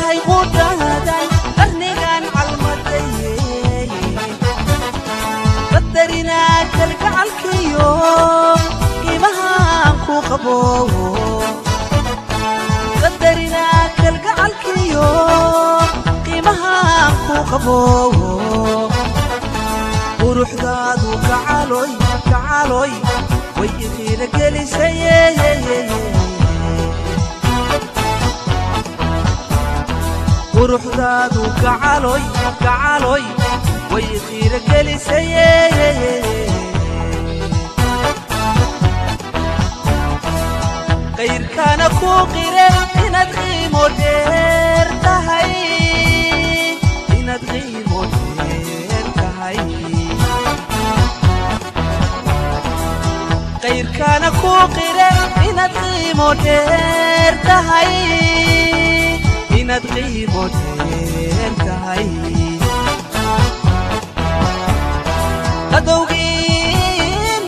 tahay qudaaday qarnigan calmadayey qadarina kalgacalkiyo qiimahaan ku qabo qadarina kalgacalkiyo qiimahaan ku qabo quruxdaadu gacaloy gacaloy way iqiina gelisay quruxdaadu gacaloy gacaloy way iqiina gelisay qayrkana ku qire inaad qiimo dheer tahay inaad qiimo dheer tahay qayrkana ku qire inaad qiimo dheer tahay inaad qiimo dheer tahay